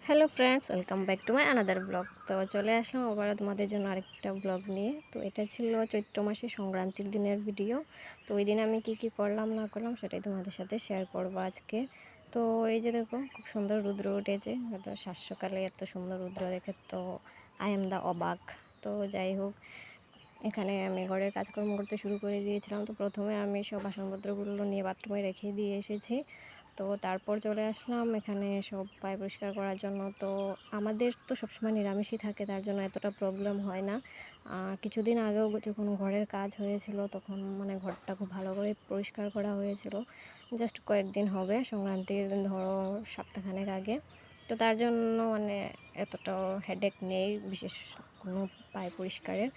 Hello friends, welcome back to my another blog. তো চলে আসলাম আবার তোমাদের জন্য আরেকটা ব্লগ নিয়ে। তো এটা ছিল চৈত্র মাসে সংক্রান্তির দিনের ভিডিও। তো ওই দিন আমি কি করলাম না করলাম সেটাই তোমাদের সাথে শেয়ার করবো আজকে। তো এই যে দেখো, খুব সুন্দর রুদ্র উঠেছে। তো সাত সকালে এত সুন্দর রুদ্র দেখে তো আই এম দ্য অবাক। তো যাই হোক, এখানে আমি ঘরের কাজকর্ম করতে শুরু করে দিয়েছিলাম। তো প্রথমে আমি সব বাসনপত্রগুলো নিয়ে বাথরুমে রেখে দিয়ে এসেছি। তো তারপর চলে আসলাম এখানে সব পায় পরিষ্কার করার জন্য। তো আমাদের তো সবসময় নিরামিষই থাকে, তার জন্য এতটা প্রবলেম হয় না। কিছুদিন আগেও যখন ঘরের কাজ হয়েছিল তখন মানে ঘরটা খুব ভালো করে পরিষ্কার করা হয়েছিল। জাস্ট কয়েকদিন হবে, সংক্রান্তির ধরো সপ্তাহখানেক আগে। তো তার জন্য মানে এতটাও হেডেক নেই বিশেষ কোনো পায় পরিষ্কারের।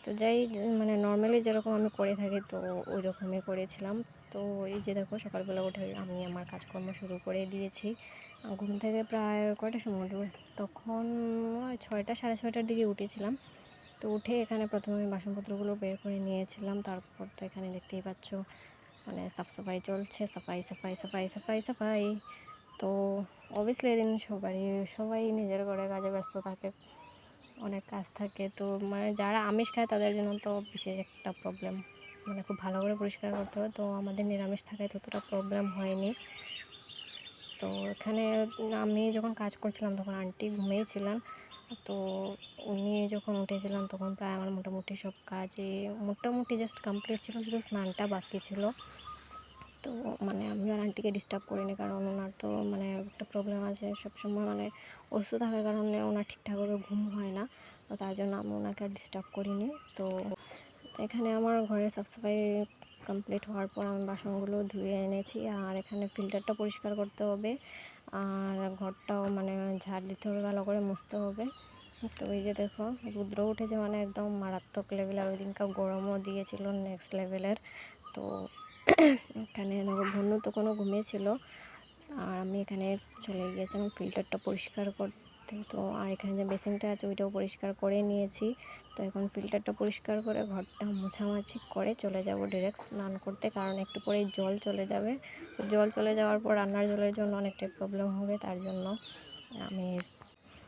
তো যাই মানে নর্মালি যেরকম আমি করে থাকি তো ওই রকমই করেছিলাম। তো এই যে দেখো, সকালবেলা উঠে আমি আমার কাজকর্ম শুরু করে দিয়েছি। ঘুম থেকে প্রায় কয়টার সময় উঠবে, তখন 6টা সাড়ে 6টার দিকে উঠেছিলাম। তো উঠে এখানে প্রথমে আমি বাসনপত্রগুলো বের করে নিয়েছিলাম। তারপর তো এখানে দেখতেই পাচ্ছ মানে সাফ সাফাই চলছে, সাফাই সাফাই সাফাই সাফাই সাফাই। তো অবভিয়াসলি এদিন সবাই নিজের ঘরে কাজে ব্যস্ত থাকে, অনেক কাজ থাকে। তো মানে যারা আমিষ খায় তাদের জন্য তো বিশেষ একটা প্রবলেম, মানে খুব ভালো করে পরিষ্কার করতে হয়। তো আমাদের নিরামিষ থাকায় ততটা প্রবলেম হয়নি। তো এখানে আমি যখন কাজ করছিলাম তখন আন্টি ঘুমিয়েছিলেন। তো উনি যখন উঠেছিলেন তখন প্রায় আমার মোটামুটি সব কাজই মোটামুটি জাস্ট কমপ্লিট ছিল, শুধু স্নানটা বাকি ছিল। তো মানে আমি আর আন্টিকে ডিস্টার্ব করিনি, কারণ ওনার তো মানে একটা প্রবলেম আছে, সবসময় মানে অসুস্থ থাকার কারণে ওনার ঠিকঠাকভাবে ঘুম হয় না। তো তার জন্য আমি ওনাকে আর ডিস্টার্ব করিনি। তো এখানে আমার ঘরে সাফসাফাই কমপ্লিট হওয়ার পর আমি বাসনগুলো ধুয়ে এনেছি। আর এখানে ফিল্টারটা পরিষ্কার করতে হবে, আর ঘরটাও মানে ঝাড় দিতে হবে, ভালো করে মুছতে হবে। তো এই যে দেখো, রুদ্র উঠেছে মানে একদম মারাত্মক লেভেল। আর ওই দিনকার গরমও দিয়েছিল নেক্সট লেভেলের। তো এখানে দেখো, ভন্নু তো কোনো ঘুমিয়েছিল আর আমি এখানে চলে গিয়েছিলাম ফিল্টারটা পরিষ্কার করতে। তো আর এখানে যে বেসিনটা আছে ওইটাও পরিষ্কার করে নিয়েছি। তো এখন ফিল্টারটা পরিষ্কার করে ঘরটা মোছামাছি করে চলে যাব ডিরেক্ট স্নান করতে, কারণ একটু পরেই জল চলে যাবে। তো জল চলে যাওয়ার পর রান্নার জলের জন্য অনেকটাই প্রবলেম হবে, তার জন্য আমি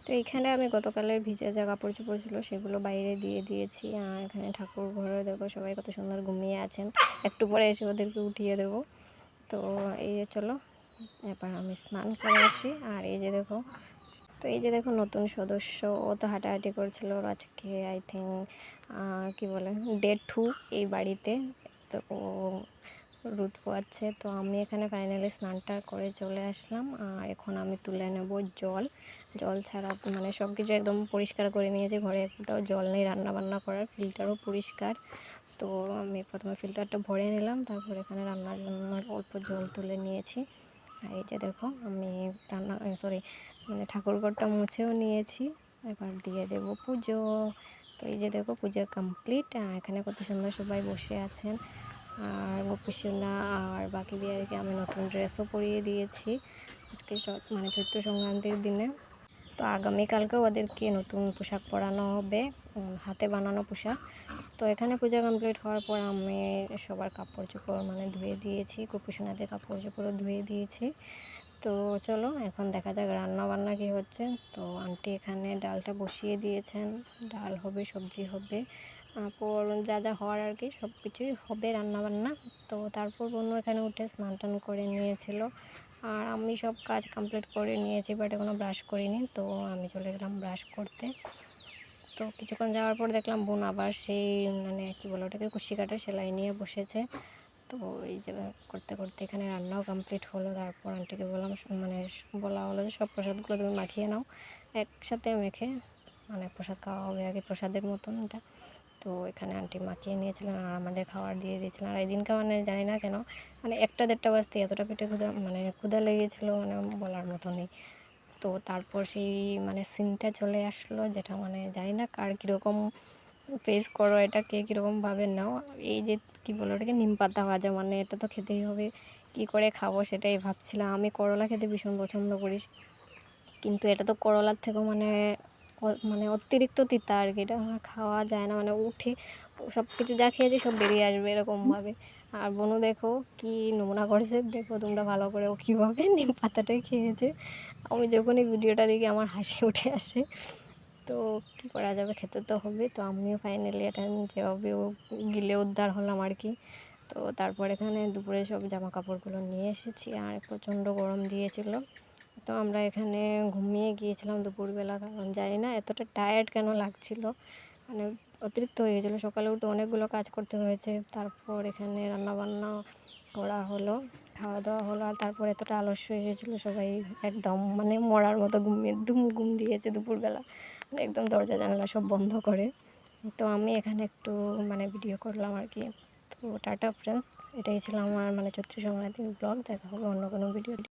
তো এখানে আমি গতকালের ভিজে যা কাপড় চোপড় ছিল সেগুলো বাইরে দিয়ে দিয়েছি। আর এখানে ঠাকুর ঘরে দেখো সবাই কত সুন্দর ঘুমিয়ে আছেন, একটু পরে এসে ওদেরকে উঠিয়ে দেবো। তো এই যে চলো এবার আমি স্নান করে আসি। আর এই যে দেখো নতুন সদস্য, ও তো হাঁটাহাঁটি করছিল। আজকে আই থিঙ্ক কী বলে ডে 2 এই বাড়িতে। তো ও রোদ পোয়াচ্ছে। তো আমি এখানে ফাইনালি স্নানটা করে চলে আসলাম। আর এখন আমি তুলে নেব জল। জল ছাড়া মানে সব কিছু একদম পরিষ্কার করে নিয়েছি, ঘরে একটাও জল নেই রান্না বান্না করার, ফিল্টারও পরিষ্কার। তো আমি প্রথমে ফিল্টারটা ভরে নিলাম, তারপর এখানে রান্নার জন্য অল্প জল তুলে নিয়েছি। আর এই যে দেখো আমি মানে ঠাকুরঘরটা মুছেও নিয়েছি, এবার দিয়ে দেব পুজো। তো এই যে দেখো পুজো কমপ্লিট। এখানে কত সুন্দর সবাই বসে আছেন। আর গোপীসোনা আর বাকি বিয়ারকে আমি নতুন ড্রেসও পরিয়ে দিয়েছি আজকে মানে চৈত্র সংক্রান্তির দিনে। তো আগামীকালকেও ওদেরকে নতুন পোশাক পরানো হবে, হাতে বানানো পোশাক। তো এখানে পূজা কমপ্লিট হওয়ার পর আমি সবার কাপড় চোপড় মানে ধুয়ে দিয়েছি, গোপীসোনাদের কাপড় চোপড়ও ধুয়ে দিয়েছি। তো চলো এখন দেখা যাক রান্না বান্না কী হচ্ছে। তো আন্টি এখানে ডালটা বসিয়ে দিয়েছেন, ডাল হবে, সবজি হবে, তারপর যা যা হওয়ার আর কি সব কিছুই হবে রান্না বান্না। তো তারপর বোনও এখানে উঠে স্নান টান করে নিয়েছিল। আর আমি সব কাজ কমপ্লিট করে নিয়েছি, বাট এখনও ব্রাশ করিনি। তো আমি চলে গেলাম ব্রাশ করতে। তো কিছুক্ষণ যাওয়ার পর দেখলাম বোন আবার সেই মানে কী বলে ওটাকে কুশি কাটা সেলাই নিয়ে বসেছে। তো এই যে করতে করতে এখানে রান্নাও কমপ্লিট হলো। তারপর আন্টিকে বললাম মানে বলা হলো যে সব প্রসাদগুলো তুমি মাখিয়ে নাও, একসাথে মেখে মানে প্রসাদ খাওয়া হবে আর কি, প্রসাদের মতন এটা। তো এখানে আন্টি মাখিয়ে নিয়েছিলেন আর আমাদের খাবার দিয়ে দিয়েছিলেন। আর এই দিনকে মানে জানি না কেন মানে 1টা 1:30 বাজতে এতটা পেটে ক্ষুধা লেগেছিলো মানে বলার মতো নেই। তো তারপর সেই মানে সিনটা চলে আসলো, যেটা মানে জানি না কার কীরকম ফেস করো, এটা কে কীরকমভাবে নাও। এই যে কী বলো ওটাকে, নিম পাতা ভাজা, মানে এটা তো খেতেই হবে, কি করে খাবো সেটাই ভাবছিলাম। আমি করলা খেতে ভীষণ পছন্দ করি, কিন্তু এটা তো করলার থেকেও মানে মানে অতিরিক্ত তিতা আর কি, এটা খাওয়া যায় না। মানে উঠে সব কিছু যা খেয়েছি সব বেরিয়ে আসবে এরকমভাবে। আর বোনও দেখো কি নমুনা করেছে, দেখো তোমরা ভালো করে ও কীভাবে নিম পাতাটাই খেয়েছে। আমি যখনই ভিডিওটা দেখি আমার হাসি উঠে আসে। তো কী করা যাবে, খেতে তো হবে। তো আমিও ফাইনালি এটা যেভাবে গিলে উদ্ধার হলাম আর কি। তো তারপর এখানে দুপুরে সব জামা কাপড়গুলো নিয়ে এসেছি, আর প্রচণ্ড গরম দিয়েছিল। তো আমরা এখানে ঘুমিয়ে গিয়েছিলাম দুপুরবেলা, কারণ জানি না এতটা টায়ার্ড কেন লাগছিল, মানে অতিরিক্ত হয়ে গেছিলো। সকালে উঠে অনেকগুলো কাজ করতে হয়েছে, তারপর এখানে রান্নাবান্না করা হলো, খাওয়া দাওয়া হলো, আর তারপর এতটা আলস্য হয়ে গেছিলো সবাই, একদম মানে মরার মতো ঘুম দিয়েছে দুপুরবেলা, মানে একদম দরজা জানালা সব বন্ধ করে। তো আমি এখানে একটু মানে ভিডিও করলাম আর কি। তো টাটা ফ্রেন্ডস, এটাই ছিল আমার মানে চৈত্র সংক্রান্তির ব্লগ। দেখা হবে অন্য কোনো ভিডিও।